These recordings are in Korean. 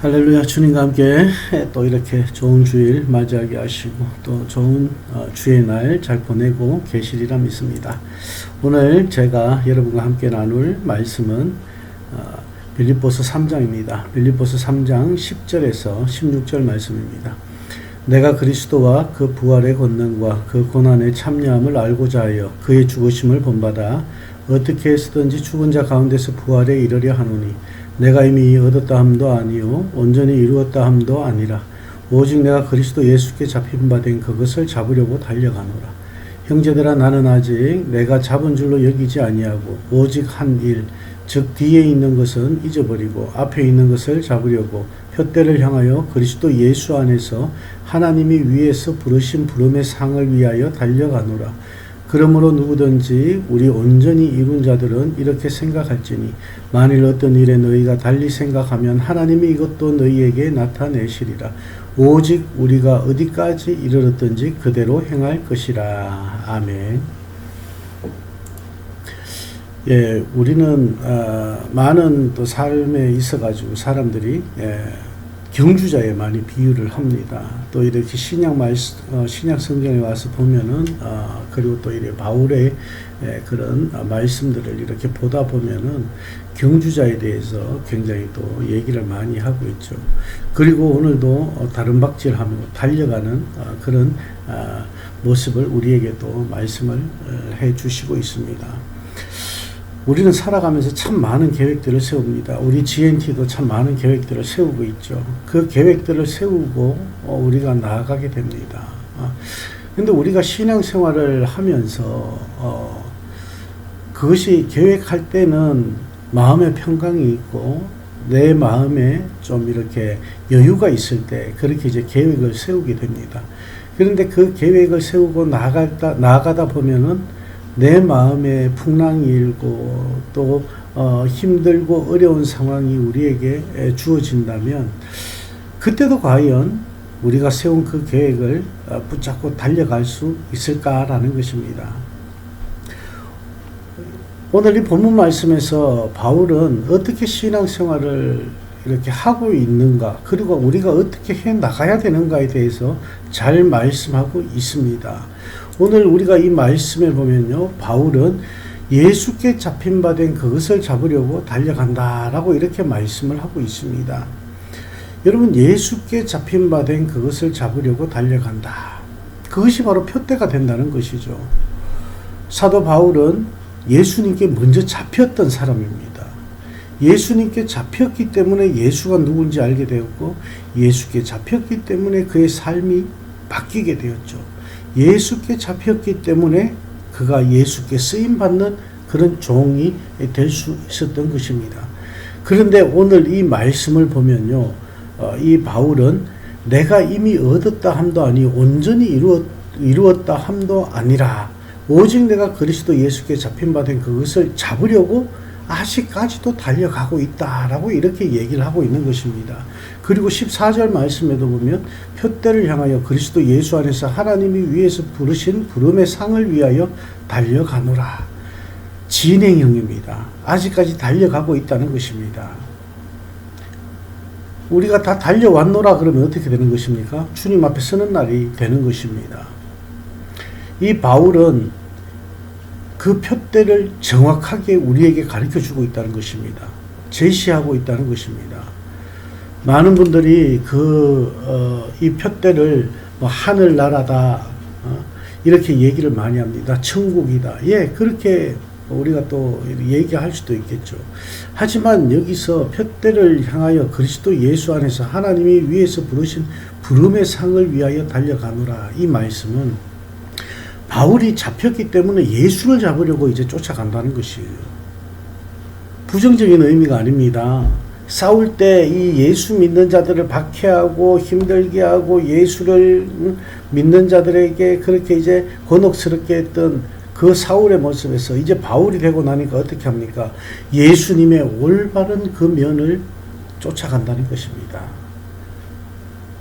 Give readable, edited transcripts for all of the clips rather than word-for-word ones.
할렐루야. 주님과 함께 또 이렇게 좋은 주일 맞이하게 하시고 또 좋은 주의 날 잘 보내고 계시리라 믿습니다. 오늘 제가 여러분과 함께 나눌 말씀은 빌립보서 3장입니다. 빌립보서 3장 10절에서 16절 말씀입니다. 내가 그리스도와 그 부활의 권능과 그 고난의 참여함을 알고자 하여 그의 죽으심을 본받아 어떻게 해서든지 죽은 자 가운데서 부활에 이르려 하노니 내가 이미 얻었다 함도 아니요 온전히 이루었다 함도 아니라 오직 내가 그리스도 예수께 잡힌 바 된 그것을 잡으려고 달려가노라. 형제들아, 나는 아직 내가 잡은 줄로 여기지 아니하고 오직 한 일, 즉 뒤에 있는 것은 잊어버리고 앞에 있는 것을 잡으려고 표대를 향하여 그리스도 예수 안에서 하나님이 위에서 부르신 부름의 상을 위하여 달려가노라. 그러므로 누구든지 우리 온전히 이룬 자들은 이렇게 생각할지니 만일 어떤 일에 너희가 달리 생각하면 하나님이 이것도 너희에게 나타내시리라. 오직 우리가 어디까지 이르렀든지 그대로 행할 것이라. 아멘. 예, 우리는 많은 또 삶에 있어가지고 사람들이 경주자에 많이 비유를 합니다. 또 이렇게 신약 성경에 와서 보면은 그리고 또 이렇게 바울의 그런 말씀들을 이렇게 보다 보면은 경주자에 대해서 굉장히 또 얘기를 많이 하고 있죠. 그리고 오늘도 다른 박질하며 달려가는 그런 모습을 우리에게 또 말씀을 해 주시고 있습니다. 우리는 살아가면서 참 많은 계획들을 세웁니다. 우리 GNT도 참 많은 계획들을 세우고 있죠. 그 계획들을 세우고 우리가 나아가게 됩니다. 근데 우리가 신앙생활을 하면서 그것이 계획할 때는 마음의 평강이 있고 내 마음에 좀 이렇게 여유가 있을 때 그렇게 이제 계획을 세우게 됩니다. 그런데 그 계획을 세우고 나아가다 보면은 내 마음에 풍랑이 일고 또 힘들고 어려운 상황이 우리에게 주어진다면 그때도 과연 우리가 세운 그 계획을 붙잡고 달려갈 수 있을까라는 것입니다. 오늘 이 본문 말씀에서 바울은 어떻게 신앙생활을 이렇게 하고 있는가, 그리고 우리가 어떻게 해 나가야 되는가에 대해서 잘 말씀하고 있습니다. 오늘 우리가 이 말씀에 보면요, 바울은 예수께 잡힌 바 된 그것을 잡으려고 달려간다라고 이렇게 말씀을 하고 있습니다. 여러분, 예수께 잡힌 바 된 그것을 잡으려고 달려간다. 그것이 바로 표대가 된다는 것이죠. 사도 바울은 예수님께 먼저 잡혔던 사람입니다. 예수님께 잡혔기 때문에 예수가 누군지 알게 되었고, 예수께 잡혔기 때문에 그의 삶이 바뀌게 되었죠. 예수께 잡혔기 때문에 그가 예수께 쓰임받는 그런 종이 될 수 있었던 것입니다. 그런데 오늘 이 말씀을 보면요, 이 바울은 내가 이미 얻었다 함도 아니 온전히 이루었다 함도 아니라 오직 내가 그리스도 예수께 잡힌 바 된 그것을 잡으려고 아직까지도 달려가고 있다라고 이렇게 얘기를 하고 있는 것입니다. 그리고 14절 말씀에도 보면 표대를 향하여 그리스도 예수 안에서 하나님이 위에서 부르신 부름의 상을 위하여 달려가노라. 진행형입니다. 아직까지 달려가고 있다는 것입니다. 우리가 다 달려왔노라 그러면 어떻게 되는 것입니까? 주님 앞에 서는 날이 되는 것입니다. 이 바울은 그 표대를 정확하게 우리에게 가르쳐주고 있다는 것입니다. 제시하고 있다는 것입니다. 많은 분들이 이 표대를 하늘나라다 이렇게 얘기를 많이 합니다. 천국이다. 예, 그렇게 우리가 또 얘기할 수도 있겠죠. 하지만 여기서 표대를 향하여 그리스도 예수 안에서 하나님이 위에서 부르신 부름의 상을 위하여 달려가노라. 이 말씀은 바울이 잡혔기 때문에 예수를 잡으려고 이제 쫓아간다는 것이에요. 부정적인 의미가 아닙니다. 싸울 때 이 예수 믿는 자들을 박해하고 힘들게 하고 예수를 믿는 자들에게 그렇게 이제 곤혹스럽게 했던 그 사울의 모습에서 이제 바울이 되고 나니까 어떻게 합니까? 예수님의 올바른 그 면을 쫓아간다는 것입니다.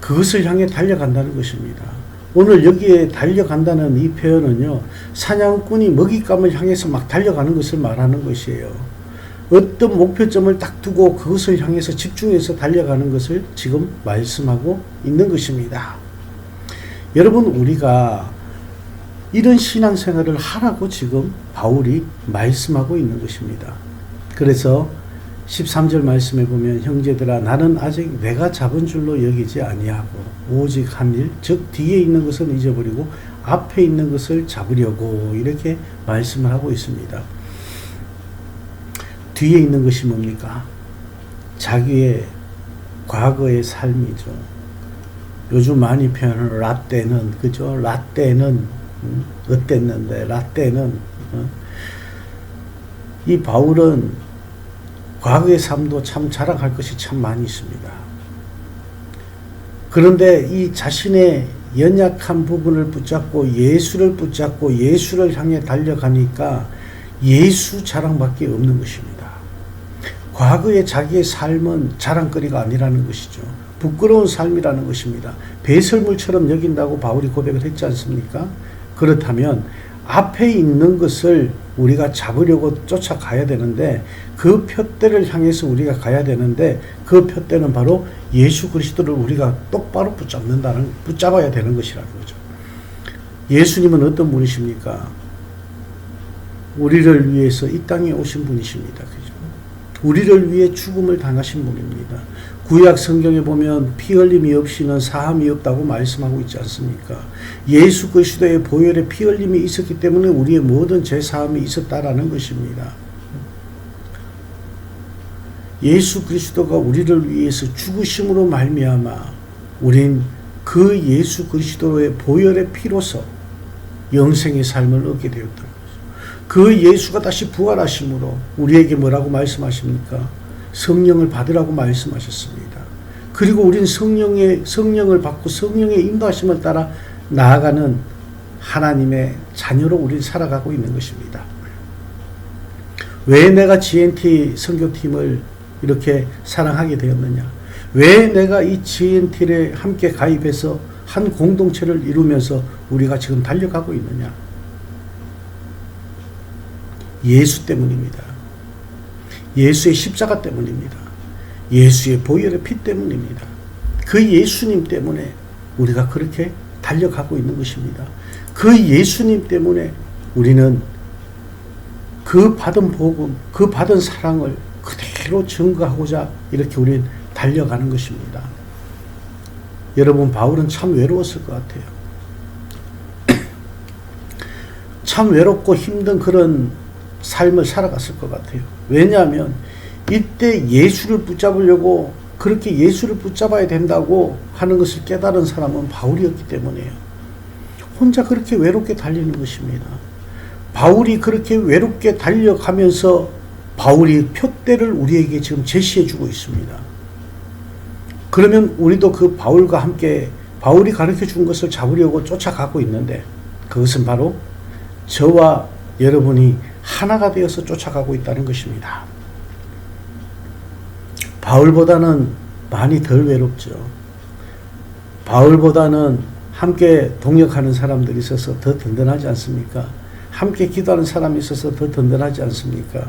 그것을 향해 달려간다는 것입니다. 오늘 여기에 달려간다는 이 표현은요, 사냥꾼이 먹잇감을 향해서 막 달려가는 것을 말하는 것이에요. 어떤 목표점을 딱 두고 그것을 향해서 집중해서 달려가는 것을 지금 말씀하고 있는 것입니다. 여러분, 우리가 이런 신앙생활을 하라고 지금 바울이 말씀하고 있는 것입니다. 그래서 13절 말씀에 보면 형제들아 나는 아직 내가 잡은 줄로 여기지 아니하고 오직 한 일 즉 뒤에 있는 것은 잊어버리고 앞에 있는 것을 잡으려고 이렇게 말씀을 하고 있습니다. 뒤에 있는 것이 뭡니까? 자기의 과거의 삶이죠. 요즘 많이 표현을 라떼는, 그죠? 라떼는 어땠는데, 라떼는 이 바울은 과거의 삶도 참 자랑할 것이 참 많이 있습니다. 그런데 이 자신의 연약한 부분을 붙잡고 예수를 붙잡고 예수를 향해 달려가니까 예수 자랑밖에 없는 것입니다. 과거의 자기의 삶은 자랑거리가 아니라는 것이죠. 부끄러운 삶이라는 것입니다. 배설물처럼 여긴다고 바울이 고백을 했지 않습니까? 그렇다면 앞에 있는 것을 우리가 잡으려고 쫓아가야 되는데 그 표대를 향해서 우리가 가야 되는데 그 표대는 바로 예수 그리스도를 우리가 똑바로 붙잡아야 되는 것이라는 거죠. 예수님은 어떤 분이십니까? 우리를 위해서 이 땅에 오신 분이십니다. 그죠? 우리를 위해 죽음을 당하신 분입니다. 구약 성경에 보면 피 흘림이 없이는 사함이 없다고 말씀하고 있지 않습니까? 예수 그리스도의 보혈에 피 흘림이 있었기 때문에 우리의 모든 죄 사함이 있었다라는 것입니다. 예수 그리스도가 우리를 위해서 죽으심으로 말미암아 우린 그 예수 그리스도의 보혈의 피로서 영생의 삶을 얻게 되었다. 그 예수가 다시 부활하심으로 우리에게 뭐라고 말씀하십니까? 성령을 받으라고 말씀하셨습니다. 그리고 우린 성령을 받고 성령의 인도하심을 따라 나아가는 하나님의 자녀로 우린 살아가고 있는 것입니다. 왜 내가 GNT 선교팀을 이렇게 사랑하게 되었느냐? 왜 내가 이 GNT에 함께 가입해서 한 공동체를 이루면서 우리가 지금 달려가고 있느냐? 예수 때문입니다. 예수의 십자가 때문입니다. 예수의 보혈의 피 때문입니다. 그 예수님 때문에 우리가 그렇게 달려가고 있는 것입니다. 그 예수님 때문에 우리는 그 받은 복음, 그 받은 사랑을 그대로 증거하고자 이렇게 우리는 달려가는 것입니다. 여러분, 바울은 참 외로웠을 것 같아요. 참 외롭고 힘든 그런 삶을 살아갔을 것 같아요. 왜냐하면 이때 예수를 붙잡으려고 그렇게 예수를 붙잡아야 된다고 하는 것을 깨달은 사람은 바울이었기 때문이에요. 혼자 그렇게 외롭게 달리는 것입니다. 바울이 그렇게 외롭게 달려가면서 바울이 표대를 우리에게 지금 제시해 주고 있습니다. 그러면 우리도 그 바울과 함께 바울이 가르쳐 준 것을 잡으려고 쫓아가고 있는데 그것은 바로 저와 여러분이 하나가 되어서 쫓아가고 있다는 것입니다. 바울보다는 많이 덜 외롭죠. 바울보다는 함께 동역하는 사람들이 있어서 더 든든하지 않습니까? 함께 기도하는 사람이 있어서 더 든든하지 않습니까?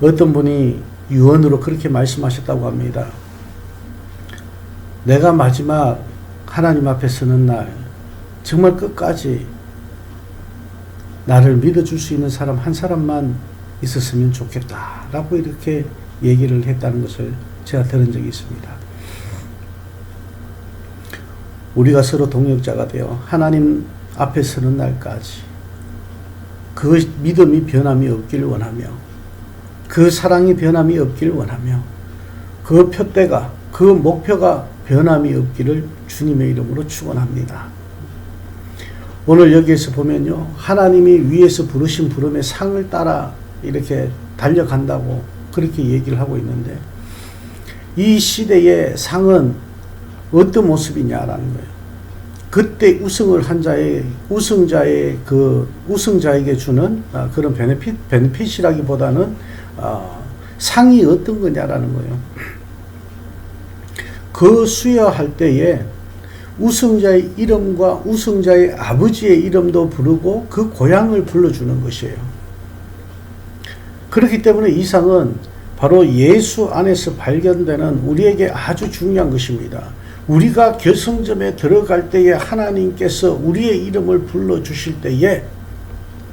어떤 분이 유언으로 그렇게 말씀하셨다고 합니다. 내가 마지막 하나님 앞에 서는 날 정말 끝까지 나를 믿어줄 수 있는 사람 한 사람만 있었으면 좋겠다라고 이렇게 얘기를 했다는 것을 제가 들은 적이 있습니다. 우리가 서로 동역자가 되어 하나님 앞에 서는 날까지 그 믿음이 변함이 없길 원하며 그 사랑이 변함이 없길 원하며 그 표대가 그 목표가 변함이 없기를 주님의 이름으로 축원합니다. 오늘 여기에서 보면요, 하나님이 위에서 부르신 부름의 상을 따라 이렇게 달려간다고 그렇게 얘기를 하고 있는데 이 시대의 상은 어떤 모습이냐라는 거예요. 그때 우승을 한 자의 우승자에게 주는 그런 베네핏이라기보다는 상이 어떤 거냐라는 거예요. 그 수여할 때에 우승자의 이름과 우승자의 아버지의 이름도 부르고 그 고향을 불러주는 것이에요. 그렇기 때문에 이상은 바로 예수 안에서 발견되는 우리에게 아주 중요한 것입니다. 우리가 결승점에 들어갈 때에 하나님께서 우리의 이름을 불러주실 때에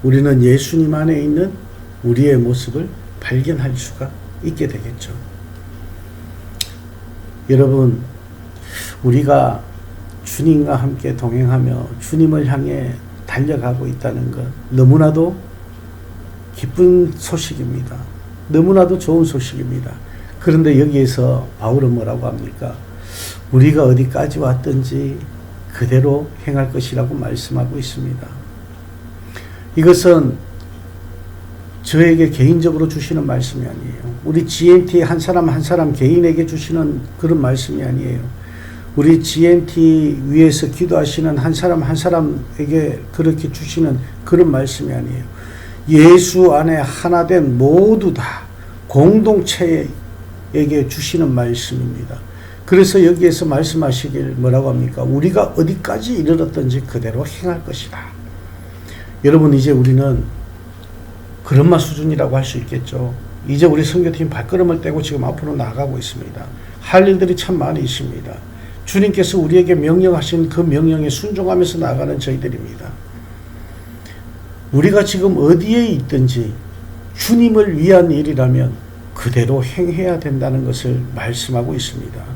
우리는 예수님 안에 있는 우리의 모습을 발견할 수가 있게 되겠죠. 여러분, 우리가 주님과 함께 동행하며 주님을 향해 달려가고 있다는 것 너무나도 기쁜 소식입니다. 너무나도 좋은 소식입니다. 그런데 여기에서 바울은 뭐라고 합니까? 우리가 어디까지 왔든지 그대로 행할 것이라고 말씀하고 있습니다. 이것은 저에게 개인적으로 주시는 말씀이 아니에요. 우리 GNT 한 사람 한 사람 개인에게 주시는 그런 말씀이 아니에요. 우리 GNT 위에서 기도하시는 한 사람 한 사람에게 그렇게 주시는 그런 말씀이 아니에요. 예수 안에 하나 된 모두 다 공동체에게 주시는 말씀입니다. 그래서 여기에서 말씀하시길 뭐라고 합니까? 우리가 어디까지 이르렀든지 그대로 행할 것이다. 여러분, 이제 우리는 그런 수준이라고 할 수 있겠죠. 이제 우리 선교팀 발걸음을 떼고 지금 앞으로 나아가고 있습니다. 할 일들이 참 많이 있습니다. 주님께서 우리에게 명령하신 그 명령에 순종하면서 나아가는 저희들입니다. 우리가 지금 어디에 있든지 주님을 위한 일이라면 그대로 행해야 된다는 것을 말씀하고 있습니다.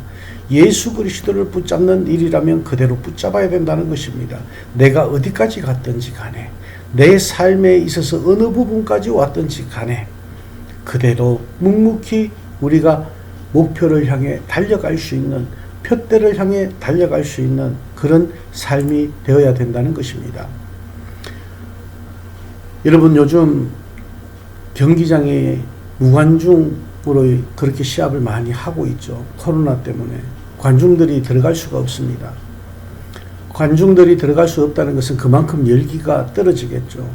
예수 그리스도를 붙잡는 일이라면 그대로 붙잡아야 된다는 것입니다. 내가 어디까지 갔든지 간에 내 삶에 있어서 어느 부분까지 왔든지 간에 그대로 묵묵히 우리가 목표를 향해 달려갈 수 있는, 표대를 향해 달려갈 수 있는 그런 삶이 되어야 된다는 것입니다. 여러분, 요즘 경기장에 무관중으로 그렇게 시합을 많이 하고 있죠. 코로나 때문에 관중들이 들어갈 수가 없습니다. 관중들이 들어갈 수 없다는 것은 그만큼 열기가 떨어지겠죠.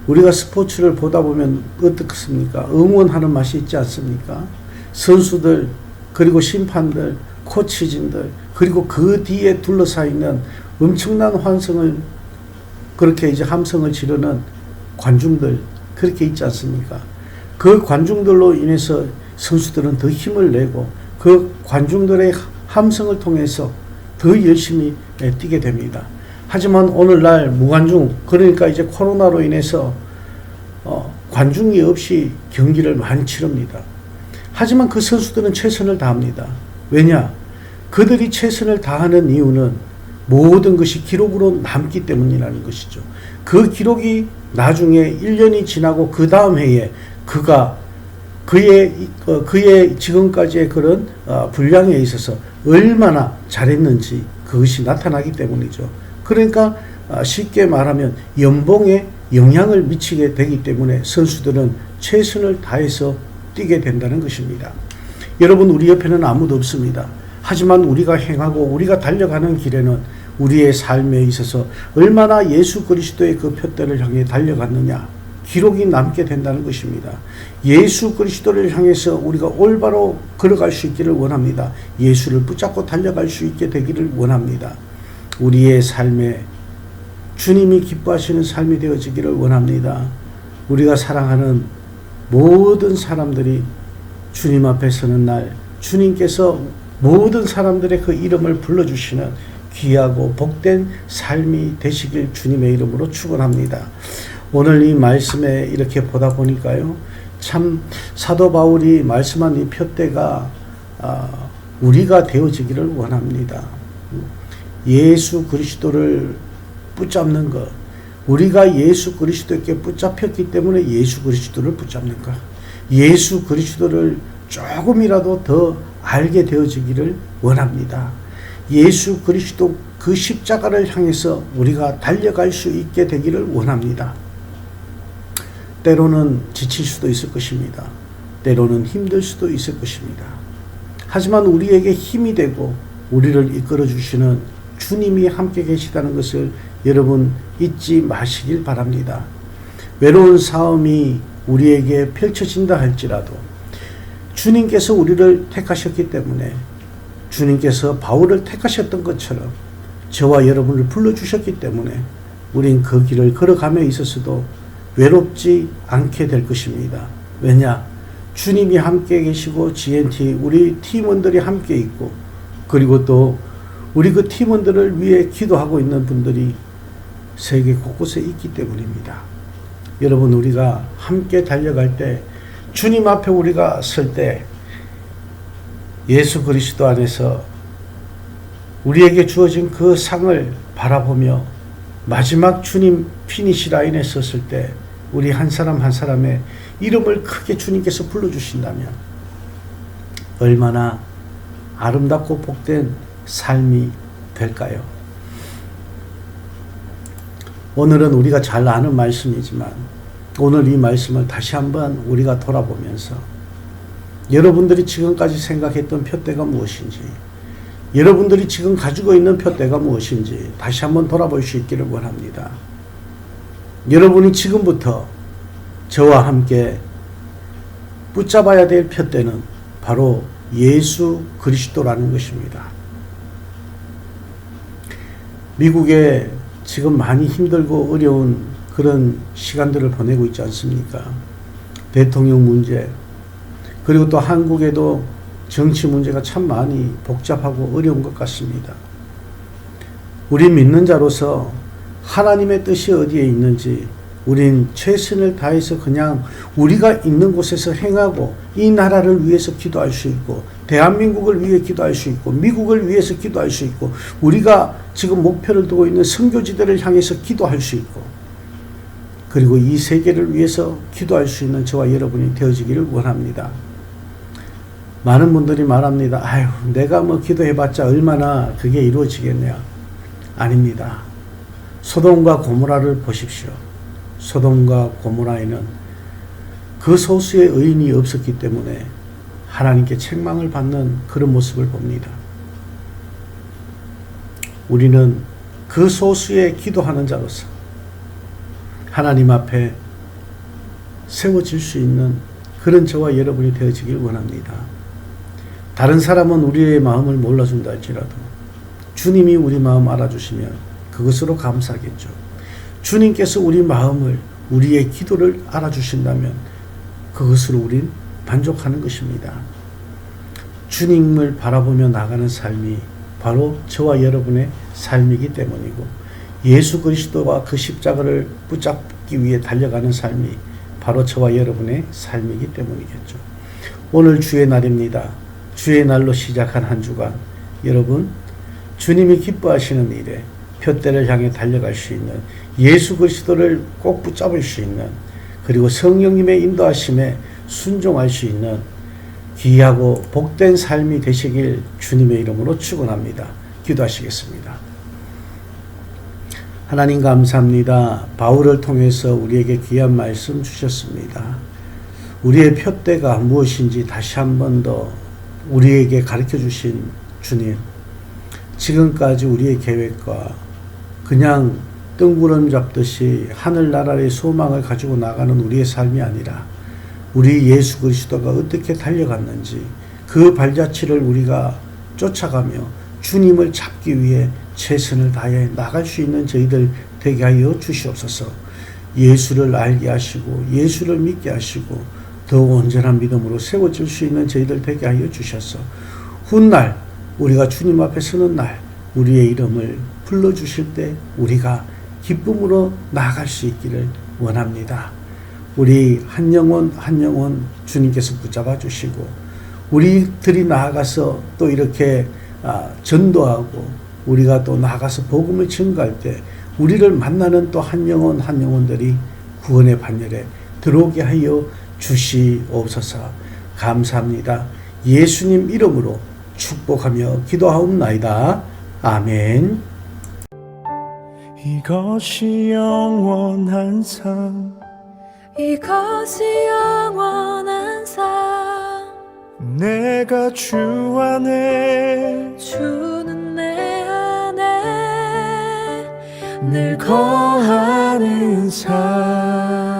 우리가 스포츠를 보다 보면 어떻습니까? 응원하는 맛이 있지 않습니까? 선수들, 그리고 심판들, 코치진들, 그리고 그 뒤에 둘러싸여 있는 엄청난 환성을, 그렇게 이제 함성을 지르는 관중들, 그렇게 있지 않습니까? 그 관중들로 인해서 선수들은 더 힘을 내고 그 관중들의 함성을 통해서 더 열심히 뛰게 됩니다. 하지만 오늘날 무관중, 그러니까 이제 코로나로 인해서 관중이 없이 경기를 많이 치릅니다. 하지만 그 선수들은 최선을 다합니다. 왜냐? 그들이 최선을 다하는 이유는 모든 것이 기록으로 남기 때문이라는 것이죠. 그 기록이 나중에 1년이 지나고 그 다음 해에 그의 지금까지의 그런 분량에 있어서 얼마나 잘했는지 그것이 나타나기 때문이죠. 그러니까 쉽게 말하면 연봉에 영향을 미치게 되기 때문에 선수들은 최선을 다해서 뛰게 된다는 것입니다. 여러분, 우리 옆에는 아무도 없습니다. 하지만 우리가 행하고 우리가 달려가는 길에는 우리의 삶에 있어서 얼마나 예수 그리스도의 그 표대를 향해 달려갔느냐, 기록이 남게 된다는 것입니다. 예수 그리스도를 향해서 우리가 올바로 걸어갈 수 있기를 원합니다. 예수를 붙잡고 달려갈 수 있게 되기를 원합니다. 우리의 삶에 주님이 기뻐하시는 삶이 되어지기를 원합니다. 우리가 사랑하는 모든 사람들이 주님 앞에 서는 날 주님께서 모든 사람들의 그 이름을 불러주시는 귀하고 복된 삶이 되시길 주님의 이름으로 축원합니다. 오늘 이 말씀에 이렇게 보다 보니까요, 참 사도 바울이 말씀한 이 표대가 우리가 되어지기를 원합니다. 예수 그리스도를 붙잡는 것, 우리가 예수 그리스도께 붙잡혔기 때문에 예수 그리스도를 붙잡는 것, 예수 그리스도를 조금이라도 더 알게 되어지기를 원합니다. 예수 그리스도 그 십자가를 향해서 우리가 달려갈 수 있게 되기를 원합니다. 때로는 지칠 수도 있을 것입니다. 때로는 힘들 수도 있을 것입니다. 하지만 우리에게 힘이 되고 우리를 이끌어 주시는 주님이 함께 계시다는 것을 여러분 잊지 마시길 바랍니다. 외로운 싸움이 우리에게 펼쳐진다 할지라도 주님께서 우리를 택하셨기 때문에, 주님께서 바울을 택하셨던 것처럼 저와 여러분을 불러주셨기 때문에 우린 그 길을 걸어감에 있어서도 외롭지 않게 될 것입니다. 왜냐? 주님이 함께 계시고 GNT 우리 팀원들이 함께 있고, 그리고 또 우리 그 팀원들을 위해 기도하고 있는 분들이 세계 곳곳에 있기 때문입니다. 여러분, 우리가 함께 달려갈 때, 주님 앞에 우리가 설 때 예수 그리스도 안에서 우리에게 주어진 그 상을 바라보며 마지막 주님 피니시 라인에 섰을 때 우리 한 사람 한 사람의 이름을 크게 주님께서 불러주신다면 얼마나 아름답고 복된 삶이 될까요? 오늘은 우리가 잘 아는 말씀이지만 오늘 이 말씀을 다시 한번 우리가 돌아보면서 여러분들이 지금까지 생각했던 표대가 무엇인지, 여러분들이 지금 가지고 있는 표대가 무엇인지 다시 한번 돌아볼 수 있기를 원합니다. 여러분이 지금부터 저와 함께 붙잡아야 될 표대는 바로 예수 그리스도라는 것입니다. 미국에 지금 많이 힘들고 어려운 그런 시간들을 보내고 있지 않습니까? 대통령 문제, 그리고 또 한국에도 정치 문제가 참 많이 복잡하고 어려운 것 같습니다. 우리 믿는 자로서 하나님의 뜻이 어디에 있는지 우린 최선을 다해서 그냥 우리가 있는 곳에서 행하고 이 나라를 위해서 기도할 수 있고, 대한민국을 위해 기도할 수 있고, 미국을 위해서 기도할 수 있고, 우리가 지금 목표를 두고 있는 선교지들을 향해서 기도할 수 있고, 그리고 이 세계를 위해서 기도할 수 있는 저와 여러분이 되어지기를 원합니다. 많은 분들이 말합니다. 아유, 내가 뭐 기도해봤자 얼마나 그게 이루어지겠냐. 아닙니다. 소돔과 고모라를 보십시오. 소돔과 고모라에는 그 소수의 의인이 없었기 때문에 하나님께 책망을 받는 그런 모습을 봅니다. 우리는 그 소수의 기도하는 자로서 하나님 앞에 세워질 수 있는 그런 저와 여러분이 되어지길 원합니다. 다른 사람은 우리의 마음을 몰라준다 할지라도 주님이 우리 마음 알아주시면 그것으로 감사하겠죠. 주님께서 우리 마음을, 우리의 기도를 알아주신다면 그것으로 우린 만족하는 것입니다. 주님을 바라보며 나가는 삶이 바로 저와 여러분의 삶이기 때문이고, 예수 그리스도와 그 십자가를 붙잡기 위해 달려가는 삶이 바로 저와 여러분의 삶이기 때문이겠죠. 오늘 주의 날입니다. 주의 날로 시작한 한 주간, 여러분 주님이 기뻐하시는 일에 표대를 향해 달려갈 수 있는, 예수 그리스도를 꼭 붙잡을 수 있는, 그리고 성령님의 인도하심에 순종할 수 있는 귀하고 복된 삶이 되시길 주님의 이름으로 축원합니다. 기도하시겠습니다. 하나님 감사합니다. 바울을 통해서 우리에게 귀한 말씀 주셨습니다. 우리의 표대가 무엇인지 다시 한 번 더 우리에게 가르쳐 주신 주님, 지금까지 우리의 계획과 그냥 뜬구름 잡듯이 하늘나라의 소망을 가지고 나가는 우리의 삶이 아니라 우리 예수 그리스도가 어떻게 달려갔는지 그 발자취를 우리가 쫓아가며 주님을 잡기 위해 최선을 다해 나갈 수 있는 저희들 되게 하여 주시옵소서. 예수를 알게 하시고 예수를 믿게 하시고 더욱 온전한 믿음으로 세워질 수 있는 저희들 되게 하여 주셔서 훗날 우리가 주님 앞에 서는 날 우리의 이름을 불러주실 때 우리가 기쁨으로 나아갈 수 있기를 원합니다. 우리 한 영혼 한 영혼 주님께서 붙잡아 주시고 우리들이 나아가서 또 이렇게 전도하고 우리가 또 나아가서 복음을 증거할 때 우리를 만나는 또 한 영혼 한 영혼들이 구원의 반열에 들어오게 하여 주시옵소서. 감사합니다. 예수님 이름으로 축복하며 기도하옵나이다. 아멘. 이것이 영원한 삶, 이것이 영원한 삶, 내가 주 안에 주는 내 안에 늘 거하는 삶.